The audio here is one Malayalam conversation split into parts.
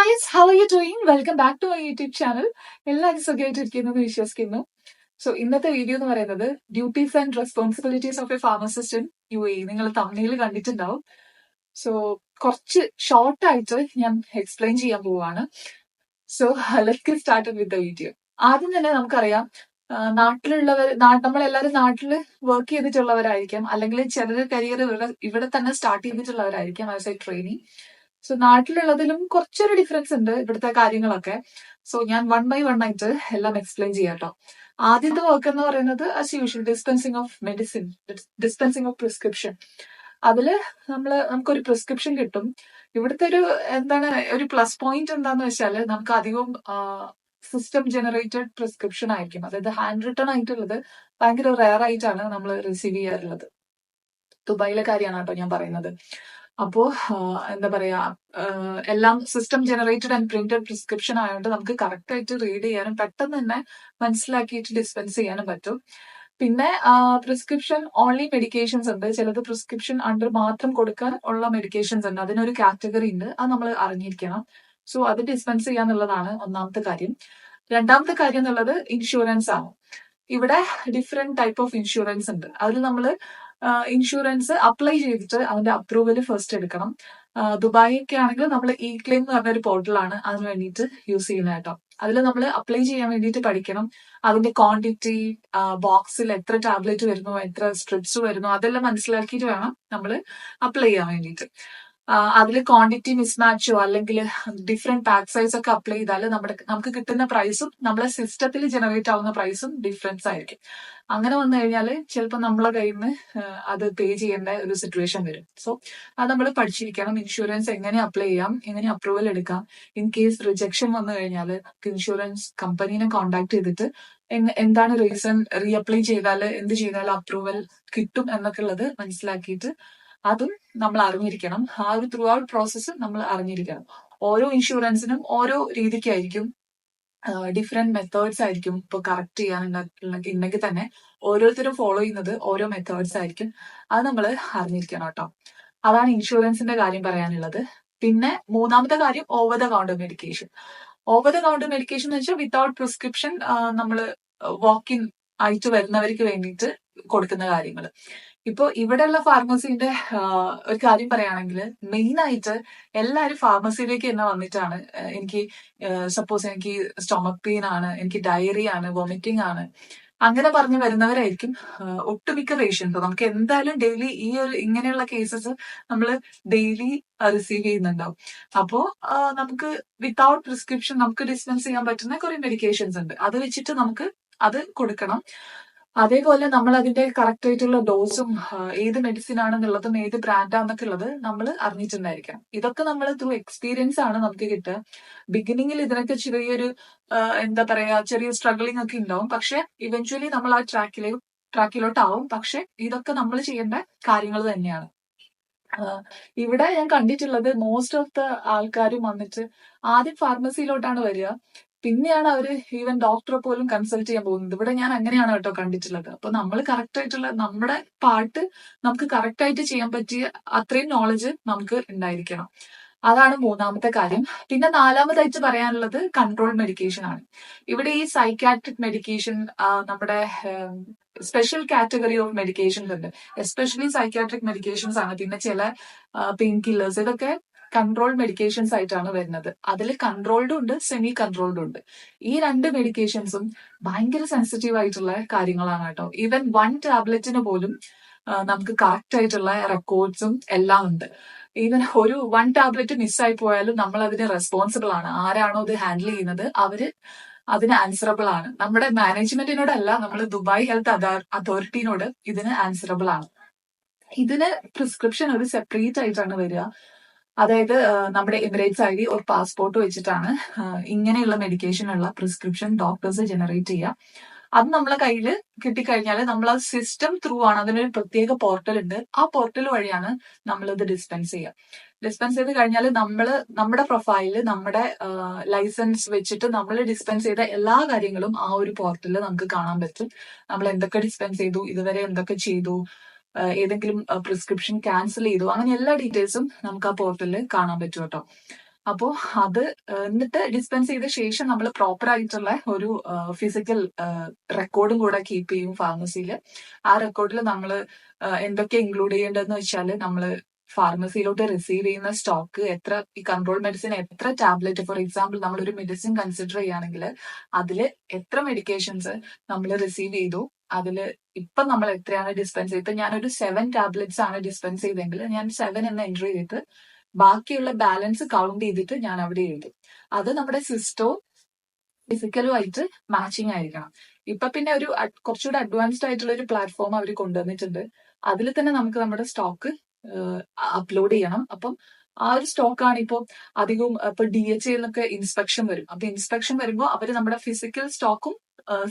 Guys, how are you doing? Welcome back to my YouTube channel. എല്ലാവരും സുഖമായിട്ടിരിക്കുന്നു എന്ന് വിശ്വസിക്കുന്നു. സോ ഇന്നത്തെ വീഡിയോ എന്ന് പറയുന്നത് duties and responsibilities of a pharmacist in UAE. നിങ്ങൾ തമ്മിൽ കണ്ടിട്ടുണ്ടാവും. സോ കുറച്ച് ഷോർട്ടായിട്ട് ഞാൻ എക്സ്പ്ലെയിൻ ചെയ്യാൻ പോവുകയാണ്. So let's start with the video. ആദ്യം തന്നെ നമുക്കറിയാം, നാട്ടിലുള്ളവർ, നമ്മളെല്ലാവരും നാട്ടിൽ വർക്ക് ചെയ്തിട്ടുള്ളവരായിരിക്കാം, അല്ലെങ്കിൽ ചിലർ കരിയർ ഇവിടെ തന്നെ സ്റ്റാർട്ട് ചെയ്തിട്ടുള്ളവരായിരിക്കാം ആസ് എ ട്രെയിനി. സോ നാട്ടിലുള്ളതിലും കുറച്ചൊരു ഡിഫറൻസ് ഉണ്ട് ഇവിടുത്തെ കാര്യങ്ങളൊക്കെ. സോ ഞാൻ വൺ ബൈ വൺ ആയിട്ട് എല്ലാം എക്സ്പ്ലെയിൻ ചെയ്യാം കേട്ടോ. ആദ്യത്തെ വർക്ക് എന്ന് പറയുന്നത് as usual dispensing of medicine, dispensing of prescription. അതില് നമുക്കൊരു പ്രിസ്ക്രിപ്ഷൻ കിട്ടും. ഇവിടുത്തെ ഒരു പ്ലസ് പോയിന്റ് എന്താന്ന് വെച്ചാല് നമുക്ക് അധികവും സിസ്റ്റം ജനറേറ്റഡ് പ്രിസ്ക്രിപ്ഷൻ ആയിരിക്കും. അതായത് ഹാൻഡ് റിട്ടൺ ആയിട്ടുള്ളത് ഭയങ്കര റെയർ ആയിട്ടാണ് നമ്മൾ റിസീവ് ചെയ്യാറുള്ളത്. ദുബായിലെ കാര്യമാണ് കേട്ടോ ഞാൻ പറയുന്നത്. അപ്പോ എന്താ പറയാ, എല്ലാം system generated and printed prescription ആയതുകൊണ്ട് നമുക്ക് കറക്റ്റ് ആയിട്ട് റീഡ് ചെയ്യാനും പെട്ടെന്ന് തന്നെ മനസ്സിലാക്കിയിട്ട് ഡിസ്പെൻസ് ചെയ്യാനും പറ്റും. പിന്നെ പ്രിസ്ക്രിപ്ഷൻ ഓൺലി മെഡിക്കേഷൻസ് ഉണ്ട്. ചിലത് പ്രിസ്ക്രിപ്ഷൻ അണ്ടർ മാത്രം കൊടുക്കാൻ ഉള്ള മെഡിക്കേഷൻസ് ഉണ്ട്. അതിനൊരു കാറ്റഗറി ഉണ്ട്, അത് നമ്മൾ അറിഞ്ഞിരിക്കണം. സോ അത് ഡിസ്പെൻസ് ചെയ്യാന്നുള്ളതാണ് ഒന്നാമത്തെ കാര്യം. രണ്ടാമത്തെ കാര്യം എന്നുള്ളത് ഇൻഷുറൻസ് ആണ്. ഇവിടെ ഡിഫറെന്റ് ടൈപ്പ് ഓഫ് ഇൻഷുറൻസ് ഉണ്ട്. അതിൽ നമ്മൾ ഇൻഷുറൻസ് അപ്ലൈ ചെയ്തിട്ട് അതിന്റെ അപ്രൂവൽ ഫസ്റ്റ് എടുക്കണം. ദുബായ് ഒക്കെ ആണെങ്കിൽ നമ്മൾ ക്ലെയിം എന്ന് പറഞ്ഞ ഒരു പോർട്ടലാണ് അതിന് വേണ്ടിയിട്ട് യൂസ് ചെയ്യുന്നത് കേട്ടോ. അതിൽ നമ്മൾ അപ്ലൈ ചെയ്യാൻ വേണ്ടിയിട്ട് പഠിക്കണം. അതിന്റെ ക്വാണ്ടിറ്റി, ബോക്സിൽ എത്ര ടാബ്ലറ്റ് വരുന്നു, എത്ര സ്ട്രിപ്സ് വരുന്നു, അതെല്ലാം മനസ്സിലാക്കിയിട്ട് വേണം നമ്മൾ അപ്ലൈ ചെയ്യാൻ വേണ്ടിയിട്ട്. അതിൽ ക്വാണ്ടിറ്റി മിസ്മാച്ചോ അല്ലെങ്കിൽ ഡിഫറെന്റ് പാക്ക് സൈസ് ഒക്കെ അപ്ലൈ ചെയ്താൽ നമുക്ക് കിട്ടുന്ന പ്രൈസും നമ്മളെ സിസ്റ്റത്തിൽ ജനറേറ്റ് ആവുന്ന പ്രൈസും ഡിഫറൻസ് ആയിരിക്കും. അങ്ങനെ വന്നു കഴിഞ്ഞാൽ ചിലപ്പോൾ നമ്മളെ കയ്യിൽ നിന്ന് അത് പേ ചെയ്യേണ്ട ഒരു സിറ്റുവേഷൻ വരും. സോ അത് നമ്മൾ പഠിച്ചിരിക്കണം. ഇൻഷുറൻസ് എങ്ങനെ അപ്ലൈ ചെയ്യാം, എങ്ങനെ അപ്രൂവൽ എടുക്കാം, ഇൻ കേസ് റിജക്ഷൻ വന്നു കഴിഞ്ഞാൽ നമുക്ക് ഇൻഷുറൻസ് കമ്പനീനെ കോൺടാക്ട് ചെയ്തിട്ട് എന്താണ് റീസൺ, റീഅപ്ലൈ ചെയ്താൽ എന്ത് ചെയ്താൽ അപ്രൂവൽ കിട്ടും എന്നൊക്കെ ഉള്ളത് മനസ്സിലാക്കിയിട്ട് അതും നമ്മൾ അറിഞ്ഞിരിക്കണം. ആ ഒരു ത്രൂ ഔട്ട് പ്രോസസ്സ് നമ്മൾ അറിഞ്ഞിരിക്കണം. ഓരോ ഇൻഷുറൻസിനും ഓരോ രീതിക്കായിരിക്കും, ഡിഫറെന്റ് മെത്തേഡ്സ് ആയിരിക്കും. ഇപ്പൊ കറക്റ്റ് ചെയ്യാനുണ്ടെങ്കിൽ തന്നെ ഓരോരുത്തരും ഫോളോ ചെയ്യുന്നത് ഓരോ മെത്തേഡ്സ് ആയിരിക്കും. അത് നമ്മൾ അറിഞ്ഞിരിക്കണം കേട്ടോ. അതാണ് ഇൻഷുറൻസിന്റെ കാര്യം പറയാനുള്ളത്. പിന്നെ മൂന്നാമത്തെ കാര്യം over the counter medication. Over the counter medication എന്ന് വെച്ചാൽ വിത്തൗട്ട് പ്രിസ്ക്രിപ്ഷൻ നമ്മൾ വാക്കിൻ ആയിട്ട് വരുന്നവർക്ക് വേണ്ടിയിട്ട് കൊടുക്കുന്ന കാര്യങ്ങൾ. ഇപ്പൊ ഇവിടെയുള്ള ഫാർമസിന്റെ ഒരു കാര്യം പറയുകയാണെങ്കിൽ മെയിൻ ആയിട്ട് എല്ലാവരും ഫാർമസിയിലേക്ക് തന്നെ വന്നിട്ടാണ് എനിക്ക് സപ്പോസ് എനിക്ക് സ്റ്റൊമക് പെയിൻ ആണ്, എനിക്ക് ഡയറി ആണ്, വൊമിറ്റിംഗ് ആണ്, അങ്ങനെ പറഞ്ഞു വരുന്നവരായിരിക്കും ഒട്ടുമിക്ക പേഷ്യൻസ്. നമുക്ക് എന്തായാലും ഡെയിലി ഇങ്ങനെയുള്ള കേസസ് നമ്മൾ ഡെയിലി റിസീവ് ചെയ്യുന്നുണ്ടാവും. അപ്പോ നമുക്ക് വിത്തൗട്ട് പ്രിസ്ക്രിപ്ഷൻ നമുക്ക് ഡിസ്പെൻസ് ചെയ്യാൻ പറ്റുന്ന കുറെ മെഡിക്കേഷൻസ് ഉണ്ട്. അത് വെച്ചിട്ട് നമുക്ക് അത് കൊടുക്കണം. അതേപോലെ നമ്മൾ അതിന്റെ കറക്റ്റ് ആയിട്ടുള്ള ഡോസും ഏത് മെഡിസിൻ ആണെന്നുള്ളതും ഏത് ബ്രാൻഡാന്നൊക്കെ ഉള്ളത് നമ്മൾ അറിഞ്ഞിട്ടുണ്ടായിരിക്കണം. ഇതൊക്കെ നമ്മൾ ത്രൂ എക്സ്പീരിയൻസ് ആണ് നമുക്ക് കിട്ടുക. ബിഗിനിങ്ങിൽ ഇതിനൊക്കെ ചെറിയൊരു എന്താ പറയാ, ചെറിയ സ്ട്രഗ്ലിംഗ് ഒക്കെ ഉണ്ടാവും. പക്ഷെ ഇവഞ്ച്വലി നമ്മൾ ആ ട്രാക്കിലോട്ടാവും. പക്ഷെ ഇതൊക്കെ നമ്മൾ ചെയ്യേണ്ട കാര്യങ്ങൾ തന്നെയാണ്. ഇവിടെ ഞാൻ കണ്ടിട്ടുള്ളത് മോസ്റ്റ് ഓഫ് ദ ആൾക്കാരും വന്നിട്ട് ആദ്യം ഫാർമസിയിലോട്ടാണ് വരിക, പിന്നെയാണ് അവര് ഈവൻ ഡോക്ടറെ പോലും കൺസൾട്ട് ചെയ്യാൻ പോകുന്നത്. ഇവിടെ ഞാൻ അങ്ങനെയാണ് കേട്ടോ കണ്ടിട്ടുള്ളത്. അപ്പൊ നമ്മൾ കറക്റ്റ് ആയിട്ടുള്ള നമ്മുടെ പാർട്ട് നമുക്ക് കറക്റ്റ് ആയിട്ട് ചെയ്യാൻ പറ്റിയ അത്രയും നോളജ് നമുക്ക് ഉണ്ടായിരിക്കണം. അതാണ് മൂന്നാമത്തെ കാര്യം. പിന്നെ നാലാമതായിട്ട് പറയാനുള്ളത് കൺട്രോൾ മെഡിക്കേഷൻ ആണ്. ഇവിടെ ഈ സൈക്കാട്രിക് മെഡിക്കേഷൻ, നമ്മുടെ സ്പെഷ്യൽ കാറ്റഗറി ഓഫ് മെഡിക്കേഷൻസ് ഉണ്ട്. എസ്പെഷ്യലി സൈക്കാട്രിക് മെഡിക്കേഷൻസ് ആണ്. പിന്നെ ചില പെയിൻ കില്ലേഴ്സ്, ഇതൊക്കെ കൺട്രോൾ മെഡിക്കേഷൻസ് ആയിട്ടാണ് വരുന്നത്. അതിൽ കൺട്രോൾഡും ഉണ്ട്, സെമി കൺട്രോൾഡും ഉണ്ട്. ഈ രണ്ട് മെഡിക്കേഷൻസും ഭയങ്കര സെൻസിറ്റീവ് ആയിട്ടുള്ള കാര്യങ്ങളാണ് കേട്ടോ. ഈവൻ 1 ടാബ്ലറ്റിന് പോലും നമുക്ക് കറക്റ്റ് ആയിട്ടുള്ള റെക്കോർഡ്സും എല്ലാം ഉണ്ട്. ഈവൻ ഒരു 1 ടാബ്ലറ്റ് മിസ്സായി പോയാലും നമ്മൾ അതിന് റെസ്പോൺസിബിൾ ആണ്. ആരാണോ ഇത് ഹാൻഡിൽ ചെയ്യുന്നത് അവര് അതിന് ആൻസറബിൾ ആണ്. നമ്മുടെ മാനേജ്മെന്റിനോടല്ല, നമ്മൾ ദുബായ് ഹെൽത്ത് അതോറിറ്റിനോട് ഇതിന് ആൻസറബിൾ ആണ്. ഇതിന് പ്രിസ്ക്രിപ്ഷൻ ഒരു സെപ്പറേറ്റ് ആയിട്ടാണ് വരിക. അതായത് നമ്മുടെ എമിറേറ്റ്സ് ID ഒരു പാസ്പോർട്ട് വെച്ചിട്ടാണ് ഇങ്ങനെയുള്ള മെഡിക്കേഷനുള്ള പ്രിസ്ക്രിപ്ഷൻ ഡോക്ടേഴ്സ് ജനറേറ്റ് ചെയ്യുക. അത് നമ്മളെ കയ്യിൽ കിട്ടിക്കഴിഞ്ഞാൽ നമ്മൾ ആ സിസ്റ്റം ത്രൂ ആണ്, അതിനൊരു പ്രത്യേക പോർട്ടൽ ഉണ്ട്. ആ പോർട്ടൽ വഴിയാണ് നമ്മളിത് ഡിസ്പെൻസ് ചെയ്യുക. ഡിസ്പെൻസ് ചെയ്ത് കഴിഞ്ഞാൽ നമ്മുടെ പ്രൊഫൈലില് നമ്മുടെ ലൈസൻസ് വെച്ചിട്ട് നമ്മൾ ഡിസ്പെൻസ് ചെയ്ത എല്ലാ കാര്യങ്ങളും ആ ഒരു പോർട്ടലിൽ നമുക്ക് കാണാൻ പറ്റും. നമ്മൾ എന്തൊക്കെ ഡിസ്പെൻസ് ചെയ്തു, ഇതുവരെ എന്തൊക്കെ ചെയ്തു, ഏതെങ്കിലും പ്രിസ്ക്രിപ്ഷൻ ക്യാൻസൽ ചെയ്തു, അങ്ങനെ എല്ലാ ഡീറ്റെയിൽസും നമുക്ക് ആ പോർട്ടലിൽ കാണാൻ പറ്റും കേട്ടോ. അപ്പോൾ അത് എന്നിട്ട് ഡിസ്പെൻസ് ചെയ്ത ശേഷം നമ്മൾ പ്രോപ്പർ ആയിട്ടുള്ള ഒരു ഫിസിക്കൽ റെക്കോർഡും കൂടെ കീപ്പ് ചെയ്യും ഫാർമസിയിൽ. ആ റെക്കോർഡിൽ നമ്മൾ എന്തൊക്കെ ഇൻക്ലൂഡ് ചെയ്യേണ്ടതെന്ന് വെച്ചാൽ നമ്മൾ ഫാർമസിയിലോട്ട് റിസീവ് ചെയ്യുന്ന സ്റ്റോക്ക്, എത്ര ഈ കൺട്രോൾ മെഡിസിൻ, എത്ര ടാബ്ലറ്റ്, ഫോർ എക്സാമ്പിൾ നമ്മൾ ഒരു മെഡിസിൻ കൺസിഡർ ചെയ്യുകയാണെങ്കിൽ അതിൽ എത്ര മെഡിക്കേഷൻസ് നമ്മൾ റിസീവ് ചെയ്തു, അതിൽ ഇപ്പൊ നമ്മൾ എത്രയാണ് ഡിസ്പെൻസ് ചെയ്തത്. ഇപ്പൊ ഞാനൊരു 7 ടാബ്ലറ്റ്സ് ആണ് ഡിസ്പെൻസ് ചെയ്തെങ്കിൽ ഞാൻ 7 എന്ന് എൻട്രി ചെയ്തിട്ട് ബാക്കിയുള്ള ബാലൻസ് കൗണ്ട് ചെയ്തിട്ട് ഞാൻ അവിടെ എഴുതും. അത് നമ്മുടെ സിസ്റ്റവും ഫിസിക്കലുമായിട്ട് മാച്ചിങ് ആയിരിക്കണം. ഇപ്പൊ പിന്നെ ഒരു കുറച്ചുകൂടെ അഡ്വാൻസ്ഡ് ആയിട്ടുള്ള ഒരു പ്ലാറ്റ്ഫോം അവർ കൊണ്ടുവന്നിട്ടുണ്ട്. അതിൽ തന്നെ നമുക്ക് നമ്മുടെ സ്റ്റോക്ക് അപ്ലോഡ് ചെയ്യണം. അപ്പം ആ ഒരു സ്റ്റോക്കാണ് ഇപ്പോൾ അധികവും ഇപ്പൊ DHA എന്നൊക്കെ ഇൻസ്പെക്ഷൻ വരും. അപ്പൊ ഇൻസ്പെക്ഷൻ വരുമ്പോൾ അവർ നമ്മുടെ ഫിസിക്കൽ സ്റ്റോക്കും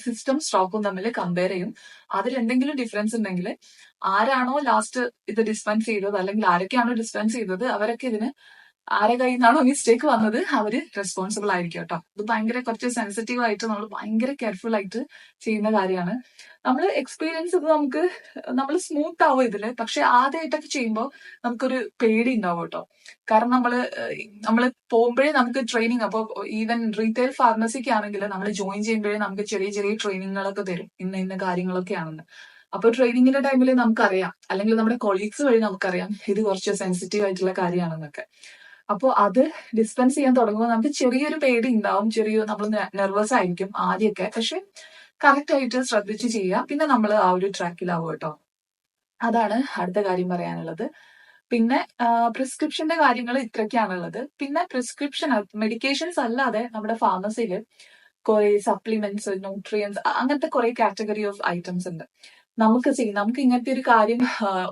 സിസ്റ്റം സ്റ്റോക്കും തമ്മിൽ കമ്പയർ ചെയ്യും. അതിൽ എന്തെങ്കിലും ഡിഫറൻസ് ഉണ്ടെങ്കിൽ ആരാണോ ലാസ്റ്റ് ഇത് ഡിസ്പെൻസ് ചെയ്തത്, അല്ലെങ്കിൽ ആരൊക്കെയാണോ ഡിസ്പെൻസ് ചെയ്തത്, അവരൊക്കെ ഇതിന് ആരെ കയ്യിൽ നിന്നാണോ മിസ്റ്റേക്ക് വന്നത് അവര് റെസ്പോൺസിബിൾ ആയിരിക്കും കേട്ടോ. ഇത് ഭയങ്കര കുറച്ച് സെൻസിറ്റീവ് ആയിട്ട് നമ്മൾ ഭയങ്കര കെയർഫുൾ ആയിട്ട് ചെയ്യുന്ന കാര്യമാണ്. നമ്മൾ എക്സ്പീരിയൻസ് ഇത് നമ്മൾ സ്മൂത്ത് ആവും ഇതില്. പക്ഷെ ആദ്യമായിട്ടൊക്കെ ചെയ്യുമ്പോൾ നമുക്കൊരു പേടി ഉണ്ടാവും കേട്ടോ. കാരണം നമ്മൾ പോകുമ്പോഴേ നമുക്ക് ട്രെയിനിങ്, അപ്പോൾ ഈവൻ റീറ്റെയിൽ ഫാർമസിക്ക് ആണെങ്കിൽ നമ്മൾ ജോയിൻ ചെയ്യുമ്പോഴേ നമുക്ക് ചെറിയ ചെറിയ ട്രെയിനിങ്ങുകളൊക്കെ തരും, ഇന്ന കാര്യങ്ങളൊക്കെയാണെന്ന്. അപ്പൊ ട്രെയിനിങ്ങിന്റെ ടൈമിൽ നമുക്കറിയാം, അല്ലെങ്കിൽ നമ്മുടെ കൊളീഗ്സ് വഴി നമുക്കറിയാം ഇത് കുറച്ച് സെൻസിറ്റീവ് ആയിട്ടുള്ള കാര്യമാണെന്നൊക്കെ. അപ്പോൾ അത് ഡിസ്പെൻസ് ചെയ്യാൻ തുടങ്ങുമ്പോൾ നമുക്ക് ചെറിയൊരു പേടി ഉണ്ടാവും, നമ്മൾ നെർവസ് ആയിരിക്കും ആദ്യമൊക്കെ. പക്ഷെ കറക്റ്റ് ആയിട്ട് ശ്രദ്ധിച്ച് ചെയ്യുക, പിന്നെ നമ്മൾ ആ ഒരു ട്രാക്കിലാവും കേട്ടോ. അതാണ് അടുത്ത കാര്യം പറയാനുള്ളത്. പിന്നെ പ്രിസ്ക്രിപ്ഷന്റെ കാര്യങ്ങൾ ഇത്രയൊക്കെയാണുള്ളത്. പിന്നെ പ്രിസ്ക്രിപ്ഷൻ മെഡിക്കേഷൻസ് അല്ലാതെ നമ്മുടെ ഫാർമസിയിൽ കുറെ സപ്ലിമെന്റ്സ്, ന്യൂട്രിയൻസ്, അങ്ങനത്തെ കുറെ കാറ്റഗറി ഓഫ് ഐറ്റംസ് ഉണ്ട്. നമുക്ക് ഇങ്ങനത്തെ ഒരു കാര്യം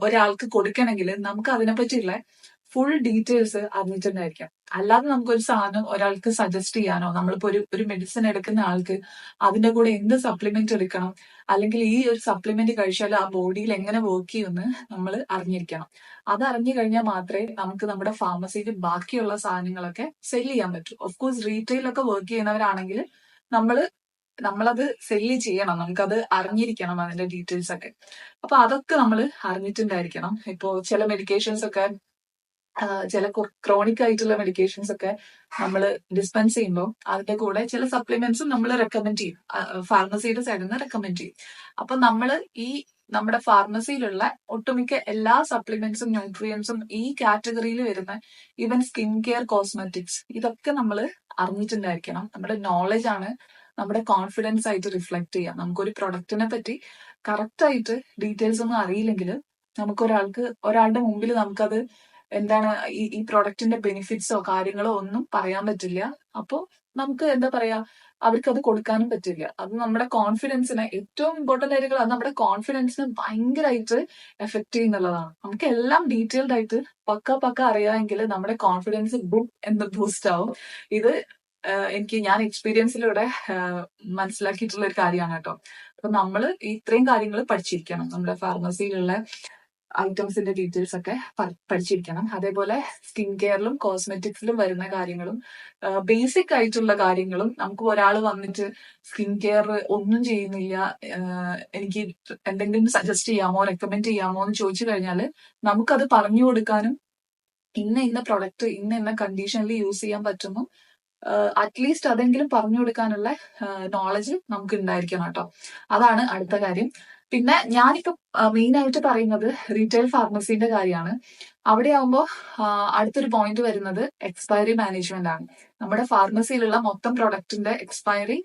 ഒരാൾക്ക് കൊടുക്കണമെങ്കിൽ നമുക്ക് അതിനെ പറ്റിയുള്ള ഫുൾ ഡീറ്റെയിൽസ് അറിഞ്ഞിട്ടുണ്ടായിരിക്കാം. അല്ലാതെ നമുക്കൊരു സാധനം ഒരാൾക്ക് സജസ്റ്റ് ചെയ്യാനോ, നമ്മളിപ്പോ ഒരു മെഡിസിൻ എടുക്കുന്ന ആൾക്ക് അതിന്റെ കൂടെ എന്ത് സപ്ലിമെന്റ് എടുക്കണം, അല്ലെങ്കിൽ ഈ ഒരു സപ്ലിമെന്റ് കഴിച്ചാൽ ആ ബോഡിയിൽ എങ്ങനെ വർക്ക് ചെയ്യുമെന്ന് നമ്മൾ അറിഞ്ഞിരിക്കണം. അത് അറിഞ്ഞു കഴിഞ്ഞാൽ മാത്രമേ നമുക്ക് നമ്മുടെ ഫാർമസിയിൽ ബാക്കിയുള്ള സാധനങ്ങളൊക്കെ സെല് ചെയ്യാൻ പറ്റൂ. ഓഫ് കോഴ്സ് റീറ്റെയിലൊക്കെ വർക്ക് ചെയ്യുന്നവരാണെങ്കിൽ നമ്മളത് സെല്ല് ചെയ്യണം, നമുക്കത് അറിഞ്ഞിരിക്കണം അതിന്റെ ഡീറ്റെയിൽസ് ഒക്കെ. അപ്പൊ അതൊക്കെ നമ്മൾ അറിഞ്ഞിട്ടുണ്ടായിരിക്കണം. ഇപ്പോ ചില മെഡിക്കേഷൻസ് ഒക്കെ, ചില ക്രോണിക് ആയിട്ടുള്ള മെഡിക്കേഷൻസ് ഒക്കെ നമ്മൾ ഡിസ്പെൻസ് ചെയ്യുമ്പോൾ അതിന്റെ കൂടെ ചില സപ്ലിമെന്റ്സും നമ്മൾ റെക്കമെൻഡ് ചെയ്യും, ഫാർമസിയുടെ സൈഡിൽ നിന്ന് റെക്കമെൻഡ് ചെയ്യും. അപ്പൊ നമ്മുടെ ഫാർമസിയിലുള്ള ഒട്ടുമിക്ക എല്ലാ സപ്ലിമെന്റ്സും ന്യൂട്രിയൻസും ഈ കാറ്റഗറിയിൽ വരുന്ന ഈവൻ സ്കിൻ കെയർ, കോസ്മെറ്റിക്സ്, ഇതൊക്കെ നമ്മൾ അറിഞ്ഞിട്ടുണ്ടായിരിക്കണം. നമ്മുടെ നോളജ് ആണ് നമ്മുടെ കോൺഫിഡൻസ് ആയിട്ട് റിഫ്ലക്ട് ചെയ്യാം. നമുക്കൊരു പ്രൊഡക്റ്റിനെ പറ്റി കറക്റ്റ് ആയിട്ട് ഡീറ്റെയിൽസ് ഒന്നും അറിയില്ലെങ്കിൽ ഒരാളുടെ മുമ്പിൽ നമുക്കത് എന്താണ് ഈ പ്രൊഡക്റ്റിന്റെ ബെനിഫിറ്റ്സോ കാര്യങ്ങളോ ഒന്നും പറയാൻ പറ്റില്ല. അപ്പോൾ നമുക്ക് എന്താ പറയാ, അവർക്ക് അത് കൊടുക്കാനും പറ്റില്ല. അത് നമ്മുടെ കോൺഫിഡൻസിനെ, ഏറ്റവും ഇമ്പോർട്ടന്റ് ആയിട്ടുള്ള അത് നമ്മുടെ കോൺഫിഡൻസിനെ ഭയങ്കരമായിട്ട് എഫക്ട് ചെയ്യുന്നുള്ളതാണ്. നമുക്ക് എല്ലാം ഡീറ്റെയിൽഡ് ആയിട്ട് പക്ക അറിയാമെങ്കിൽ നമ്മുടെ കോൺഫിഡൻസ് എന്ന് ബൂസ്റ്റ് ആവും. ഇത് ഞാൻ എക്സ്പീരിയൻസിലൂടെ മനസ്സിലാക്കിയിട്ടുള്ള ഒരു കാര്യമാണ് കേട്ടോ. അപ്പൊ നമ്മൾ ഇത്രയും കാര്യങ്ങൾ പഠിച്ചിരിക്കണം. നമ്മുടെ ഫാർമസിയിലുള്ള ഐറ്റംസിന്റെ ഡീറ്റെയിൽസ് ഒക്കെ പഠിച്ചിരിക്കണം. അതേപോലെ സ്കിൻ കെയറിലും കോസ്മെറ്റിക്സിലും വരുന്ന കാര്യങ്ങളും ബേസിക് ആയിട്ടുള്ള കാര്യങ്ങളും, നമുക്ക് ഒരാൾ വന്നിട്ട് സ്കിൻ കെയർ ഒന്നും ചെയ്യുന്നില്ല, എനിക്ക് എന്തെങ്കിലും സജസ്റ്റ് ചെയ്യാമോ, റെക്കമെൻഡ് ചെയ്യാമോ എന്ന് ചോദിച്ചു കഴിഞ്ഞാൽ നമുക്കത് പറഞ്ഞു കൊടുക്കാനും ഇന്ന പ്രൊഡക്റ്റ് ഇന്ന കണ്ടീഷനിൽ യൂസ് ചെയ്യാൻ പറ്റുമോ, അറ്റ്ലീസ്റ്റ് അതെങ്കിലും പറഞ്ഞു കൊടുക്കാനുള്ള നോളജ് നമുക്ക് ഉണ്ടായിരിക്കണം കേട്ടോ. അതാണ് അടുത്ത കാര്യം. പിന്നെ ഞാനിപ്പോ മെയിൻ ആയിട്ട് പറയുന്നത് റീറ്റെയിൽ ഫാർമസിന്റെ കാര്യമാണ്. അവിടെ ആവുമ്പോൾ അടുത്തൊരു പോയിന്റ് വരുന്നത് എക്സ്പയറി മാനേജ്മെന്റ് ആണ്. നമ്മുടെ ഫാർമസിയിലുള്ള മൊത്തം പ്രൊഡക്റ്റിന്റെ എക്സ്പയറി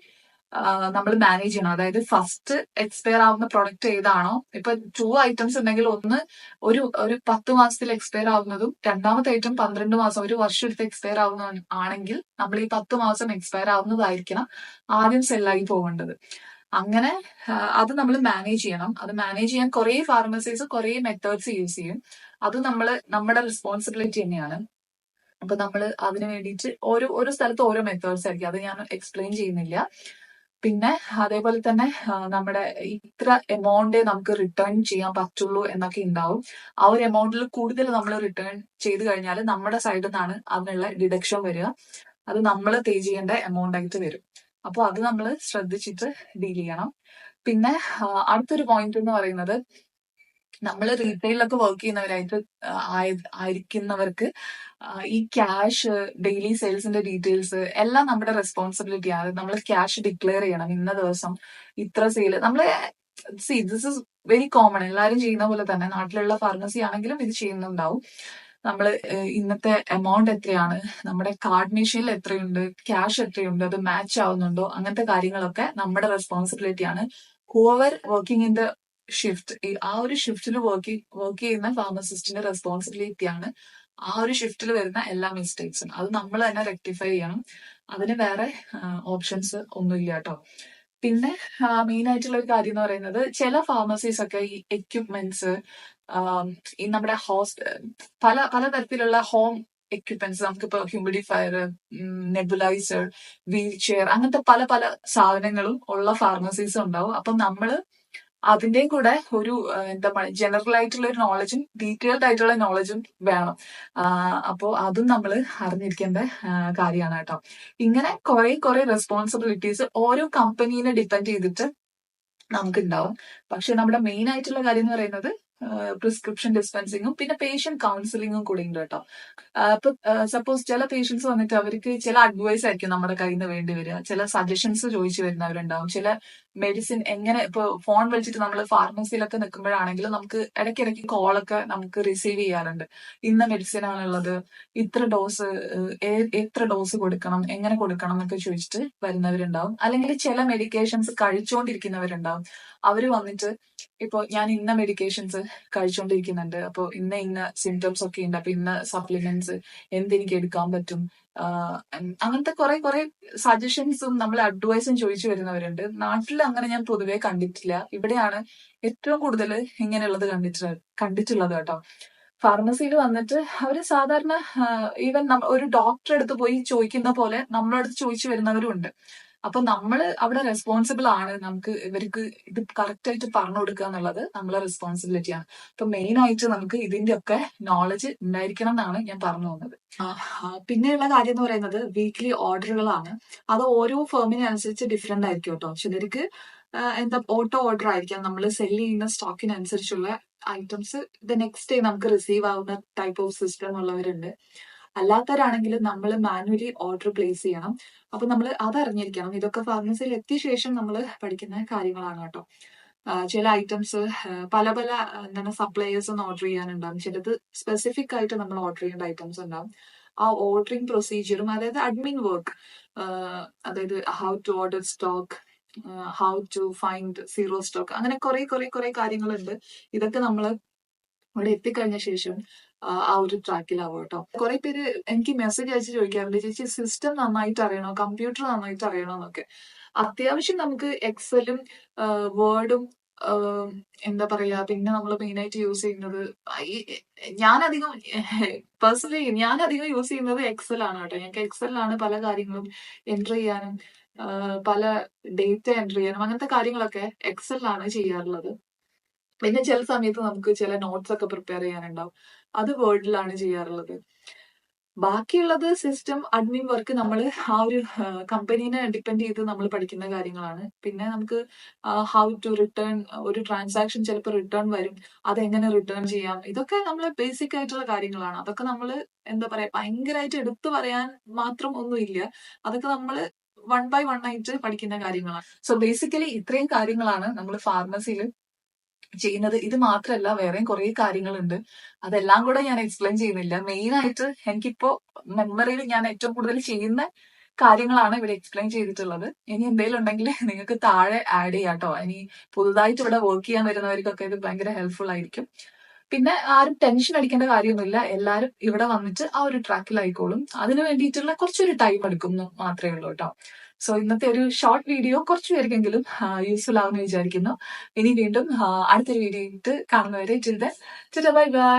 നമ്മൾ മാനേജ് ചെയ്യണം. അതായത് ഫസ്റ്റ് എക്സ്പയർ ആവുന്ന പ്രൊഡക്റ്റ് ഏതാണോ, ഇപ്പൊ 2 ഐറ്റംസ് ഉണ്ടെങ്കിൽ ഒന്ന് ഒരു 10 മാസത്തിൽ എക്സ്പയർ ആവുന്നതും രണ്ടാമത്തെ ഐറ്റം 12 മാസം, ഒരു വർഷം എടുത്ത് എക്സ്പയർ ആവുന്ന ആണെങ്കിൽ നമ്മൾ ഈ 10 മാസം എക്സ്പയർ ആവുന്നതായിരിക്കണം ആദ്യം സെല്ലായി പോകേണ്ടത്. അങ്ങനെ അത് നമ്മൾ മാനേജ് ചെയ്യണം. അത് മാനേജ് ചെയ്യാൻ കുറെ ഫാർമസീസ് കുറെ മെത്തേഡ്സ് യൂസ് ചെയ്യും. അത് നമ്മുടെ റെസ്പോൺസിബിലിറ്റി തന്നെയാണ്. അപ്പൊ നമ്മൾ അതിന് വേണ്ടിയിട്ട് ഓരോ സ്ഥലത്ത് ഓരോ മെത്തേഡ്സ് ആയിരിക്കും. അത് ഞാൻ എക്സ്പ്ലെയിൻ ചെയ്യുന്നില്ല. പിന്നെ അതേപോലെ തന്നെ നമ്മുടെ ഇത്ര എമൗണ്ടേ നമുക്ക് റിട്ടേൺ ചെയ്യാൻ പറ്റുള്ളൂ എന്നൊക്കെ ഉണ്ടാവും. ആ ഒരു എമൗണ്ടിൽ കൂടുതൽ നമ്മൾ റിട്ടേൺ ചെയ്ത് കഴിഞ്ഞാൽ നമ്മുടെ സൈഡിൽ നിന്നാണ് അതിനുള്ള ഡിഡക്ഷൻ വരിക. അത് നമ്മൾ പേ ചെയ്യേണ്ട എമൗണ്ട് ആയിട്ട് വരും. അപ്പോൾ അത് നമ്മൾ ശ്രദ്ധിച്ചിട്ട് ഡീൽ ചെയ്യണം. പിന്നെ അടുത്തൊരു പോയിന്റ് എന്ന് പറയുന്നത് നമ്മൾ റീറ്റെയിലൊക്കെ വർക്ക് ചെയ്യുന്നവരായിട്ട് ആയിരിക്കുന്നവർക്ക് ഈ ക്യാഷ്, ഡെയിലി സെയിൽസിന്റെ ഡീറ്റെയിൽസ് എല്ലാം നമ്മുടെ റെസ്പോൺസിബിലിറ്റി ആണ്. നമ്മൾ ക്യാഷ് ഡിക്ലെയർ ചെയ്യണം. ഇന്ന ദിവസം ഇത്ര സെയിൽ നമ്മൾ ദിസ് ഇസ് വെരി കോമൺ, എല്ലാവരും ചെയ്യുന്ന പോലെ തന്നെ നാട്ടിലുള്ള ഫാർമസി ആണെങ്കിലും ഇത് ചെയ്യുന്നുണ്ടാവും. നമ്മൾ ഇന്നത്തെ എമൗണ്ട് എത്രയാണ്, നമ്മുടെ കാർഡ് മെഷീനിൽ എത്രയുണ്ട്, ക്യാഷ് എത്രയുണ്ട്, അത് മാച്ച് ആവുന്നുണ്ടോ, അങ്ങനത്തെ കാര്യങ്ങളൊക്കെ നമ്മുടെ റെസ്പോൺസിബിലിറ്റി ആണ്. Hoover working in the shift, ആ ഒരു ഷിഫ്റ്റിൽ വർക്ക് ചെയ്യുന്ന ഫാർമസിസ്റ്റിന്റെ റെസ്പോൺസിബിലിറ്റി ആണ് ആ ഒരു ഷിഫ്റ്റിൽ വരുന്ന എല്ലാ മിസ്റ്റേക്സും. അത് നമ്മൾ തന്നെ റെക്ടിഫൈ ചെയ്യണം. അതിന് വേറെ ഓപ്ഷൻസ് ഒന്നുമില്ല കേട്ടോ. പിന്നെ മെയിൻ ആയിട്ടുള്ള ഒരു കാര്യം എന്ന് പറയുന്നത്, ചില ഫാർമസീസ് ഒക്കെ ഈ എക്യുപ്മെന്റ്സ്, ഈ നമ്മുടെ പലതരത്തിലുള്ള ഹോം എക്യുപ്മെന്റ്സ്, നമുക്കിപ്പോ ഹ്യൂമിഡിഫയർ, നെബുലൈസർ, വീൽ ചെയർ, അങ്ങനത്തെ പല പല സാധനങ്ങളും ഉള്ള ഫാർമസീസ് ഉണ്ടാവും. അപ്പൊ നമ്മള് അതിന്റെയും കൂടെ ഒരു എന്താ പറയുക, ജനറൽ ആയിട്ടുള്ള ഒരു നോളജും ഡീറ്റെയിൽഡ് ആയിട്ടുള്ള നോളജും വേണം. അപ്പോ അതും നമ്മൾ അറിഞ്ഞിരിക്കേണ്ട കാര്യമാണ് കേട്ടോ. ഇങ്ങനെ കുറെ റെസ്പോൺസിബിലിറ്റീസ് ഓരോ കമ്പനീനെ ഡിപ്പെൻഡ് ചെയ്തിട്ട് നമുക്ക് ഉണ്ടാവും. പക്ഷെ നമ്മുടെ മെയിൻ ആയിട്ടുള്ള കാര്യം എന്ന് പറയുന്നത് പ്രിസ്ക്രിപ്ഷൻ ഡിസ്പെൻസിങ്ങും പിന്നെ പേഷ്യന്റ് കൗൺസിലിങ്ങും കൂടി ഉണ്ട് കേട്ടോ. ഇപ്പൊ സപ്പോസ് ചില പേഷ്യൻസ് വന്നിട്ട് അവർക്ക് ചില അഡ്വൈസ് ആയിരിക്കും നമ്മുടെ കയ്യിൽ നിന്ന് വേണ്ടി വരിക, ചില സജഷൻസ് ചോദിച്ചു വരുന്നവരുണ്ടാവും. ചില മെഡിസിൻ എങ്ങനെ, ഇപ്പൊ ഫോൺ വിളിച്ചിട്ട് നമ്മൾ ഫാർമസിയിലൊക്കെ നിൽക്കുമ്പോഴാണെങ്കിലും നമുക്ക് ഇടയ്ക്കിടയ്ക്ക് കോളൊക്കെ നമുക്ക് റിസീവ് ചെയ്യാറുണ്ട്. ഇന്ന മെഡിസിൻ ആണുള്ളത്, എത്ര ഡോസ് കൊടുക്കണം, എങ്ങനെ കൊടുക്കണം എന്നൊക്കെ ചോദിച്ചിട്ട് വരുന്നവരുണ്ടാവും. അല്ലെങ്കിൽ ചില മെഡിക്കേഷൻസ് കഴിച്ചുകൊണ്ടിരിക്കുന്നവരുണ്ടാവും. അവര് വന്നിട്ട് ഇപ്പൊ ഞാൻ ഇന്ന മെഡിക്കേഷൻസ് കഴിച്ചുകൊണ്ടിരിക്കുന്നുണ്ട്, അപ്പൊ ഇന്ന സിംറ്റംസ് ഒക്കെ ഉണ്ട്, അപ്പൊ ഇന്ന സപ്ലിമെന്റ്സ് എന്തെനിക്ക് എടുക്കാൻ പറ്റും, അങ്ങനത്തെ കുറെ സജഷൻസും നമ്മൾ അഡ്വൈസും ചോദിച്ചു വരുന്നവരുണ്ട്. നാട്ടിൽ അങ്ങനെ ഞാൻ പൊതുവെ കണ്ടിട്ടില്ല. ഇവിടെയാണ് ഏറ്റവും കൂടുതൽ ഇങ്ങനെയുള്ളത് കണ്ടിട്ടുള്ളത് കേട്ടോ. ഫാർമസിയിൽ വന്നിട്ട് അവര് സാധാരണ ഈവൻ ഒരു ഡോക്ടറെ അടുത്ത് പോയി ചോദിക്കുന്ന പോലെ നമ്മളെ അടുത്ത് ചോദിച്ചു വരുന്നവരും ഉണ്ട്. അപ്പൊ നമ്മൾ അവിടെ റെസ്പോൺസിബിൾ ആണ്. നമുക്ക് ഇവർക്ക് ഇത് കറക്റ്റ് ആയിട്ട് പറഞ്ഞു കൊടുക്കുക എന്നുള്ളത് നമ്മളെ റെസ്പോൺസിബിലിറ്റിയാണ്. അപ്പൊ മെയിൻ ആയിട്ട് നമുക്ക് ഇതിന്റെ ഒക്കെ നോളജ് ഉണ്ടായിരിക്കണം എന്നാണ് ഞാൻ പറഞ്ഞു പോകുന്നത്. പിന്നെയുള്ള കാര്യം എന്ന് പറയുന്നത് വീക്ക്ലി ഓർഡറുകളാണ്. അത് ഓരോ ഫേമിനെ അനുസരിച്ച് ഡിഫറെന്റ് ആയിരിക്കും കേട്ടോ. ചിലർക്ക് എന്താ ഓട്ടോ ഓർഡർ ആയിരിക്കാം. നമ്മൾ സെല് ചെയ്യുന്ന സ്റ്റോക്കിനനുസരിച്ചുള്ള ഐറ്റംസ് ദ നെക്സ്റ്റ് ഡേ നമുക്ക് റിസീവ് ആവുന്ന ടൈപ്പ് ഓഫ് സിസ്റ്റം ഉള്ളവരുണ്ട്. അല്ലാത്തവരാണെങ്കിൽ നമ്മൾ മാനുവലി ഓർഡർ പ്ലേസ് ചെയ്യണം. അപ്പൊ നമ്മൾ അതറിഞ്ഞിരിക്കണം. ഇതൊക്കെ ഫാർമസിയിൽ എത്തിയ ശേഷം നമ്മൾ പഠിക്കുന്ന കാര്യങ്ങളാണ് കേട്ടോ. ചില ഐറ്റംസ് പല പല എന്താണ് സപ്ലയേഴ്സ് ഒന്ന് ഓർഡർ ചെയ്യാനുണ്ടാവും. ചിലത് സ്പെസിഫിക് ആയിട്ട് നമ്മൾ ഓർഡർ ചെയ്യേണ്ട ഐറ്റംസ് ഉണ്ടാവും. ആ ഓർഡറിങ് പ്രൊസീജിയറും, അതായത് അഡ്മിൻ വർക്ക്, അതായത് how to order stock, how to find zero stock, അങ്ങനെ കുറെ കാര്യങ്ങളുണ്ട്. ഇതൊക്കെ നമ്മൾ അവിടെ എത്തിക്കഴിഞ്ഞ ശേഷം ആ ഒരു ട്രാക്കിലാവും കേട്ടോ. കുറെ പേര് എനിക്ക് മെസ്സേജ് അയച്ച് ചോദിക്കാറുണ്ട്, ചേച്ചി സിസ്റ്റം നന്നായിട്ട് അറിയണോ, കമ്പ്യൂട്ടർ നന്നായിട്ട് അറിയണോ എന്നൊക്കെ. അത്യാവശ്യം നമുക്ക് എക്സലും വേർഡും എന്താ പറയാ, പിന്നെ നമ്മൾ മെയിൻ ആയിട്ട് യൂസ് ചെയ്യുന്നത്, ഞാനധികം യൂസ് ചെയ്യുന്നത് എക്സൽ ആണ് കേട്ടോ. ഞങ്ങൾക്ക് എക്സലിലാണ് പല കാര്യങ്ങളും എൻട്രി ചെയ്യാനും പല ഡേറ്റ എൻട്രി ചെയ്യാനും അങ്ങനത്തെ കാര്യങ്ങളൊക്കെ എക്സലിലാണ് ചെയ്യാറുള്ളത്. പിന്നെ ചില സമയത്ത് നമുക്ക് ചില നോട്ട്സ് ഒക്കെ പ്രിപ്പയർ ചെയ്യാനുണ്ടാവും, അത് വേർഡിലാണ് ചെയ്യാറുള്ളത്. ബാക്കിയുള്ളത് സിസ്റ്റം അഡ്മിൻ വർക്ക് നമ്മൾ ആ ഒരു കമ്പനീനെ ഡിപ്പെൻഡ് ചെയ്ത് നമ്മൾ പഠിക്കുന്ന കാര്യങ്ങളാണ്. പിന്നെ നമുക്ക് ഹൗ ടു റിട്ടേൺ, ഒരു ട്രാൻസാക്ഷൻ ചിലപ്പോൾ റിട്ടേൺ വരും, അതെങ്ങനെ റിട്ടേൺ ചെയ്യാം, ഇതൊക്കെ നമ്മൾ ബേസിക് ആയിട്ടുള്ള കാര്യങ്ങളാണ്. അതൊക്കെ നമ്മൾ എന്താ പറയാ, ഭയങ്കരമായിട്ട് എടുത്തു പറയാൻ മാത്രം ഒന്നുമില്ല. അതൊക്കെ നമ്മൾ 1 by 1 ആയിട്ട് പഠിക്കുന്ന കാര്യങ്ങളാണ്. സോ ബേസിക്കലി ഇത്രയും കാര്യങ്ങളാണ് നമ്മൾ ഫാർമസിയിൽ ചെയ്യുന്നത്. ഇത് മാത്രമല്ല, വേറെയും കുറെ കാര്യങ്ങളുണ്ട്. അതെല്ലാം കൂടെ ഞാൻ എക്സ്പ്ലെയിൻ ചെയ്യുന്നില്ല. മെയിൻ ആയിട്ട് എനിക്കിപ്പോ മെമ്മറിയിൽ ഞാൻ ഏറ്റവും കൂടുതൽ ചെയ്യുന്ന കാര്യങ്ങളാണ് ഇവിടെ എക്സ്പ്ലെയിൻ ചെയ്തിട്ടുള്ളത്. ഇനി എന്തെങ്കിലും ഉണ്ടെങ്കിൽ നിങ്ങൾക്ക് താഴെ ആഡ് ചെയ്യാം കേട്ടോ. ഇനി പുതുതായിട്ട് ഇവിടെ വർക്ക് ചെയ്യാൻ വരുന്നവർക്കൊക്കെ ഇത് ഭയങ്കര ഹെൽപ്ഫുൾ ആയിരിക്കും. പിന്നെ ആരും ടെൻഷൻ അടിക്കേണ്ട കാര്യമൊന്നുമില്ല. എല്ലാരും ഇവിടെ വന്നിട്ട് ആ ഒരു ട്രാക്കിലായിക്കോളും. അതിന് വേണ്ടിയിട്ടുള്ള കുറച്ചൊരു ടൈം എടുക്കുന്നു മാത്രമേ ഉള്ളൂ കേട്ടോ. സോ ഇന്നത്തെ ഒരു ഷോർട്ട് വീഡിയോ കുറച്ചു പേർക്കെങ്കിലും യൂസ്ഫുൾ ആവുമെന്ന് വിചാരിക്കുന്നു. ഇനി വീണ്ടും അടുത്തൊരു വീഡിയോ ഇട്ട് കാണുന്നവരെ ബൈ ബൈ.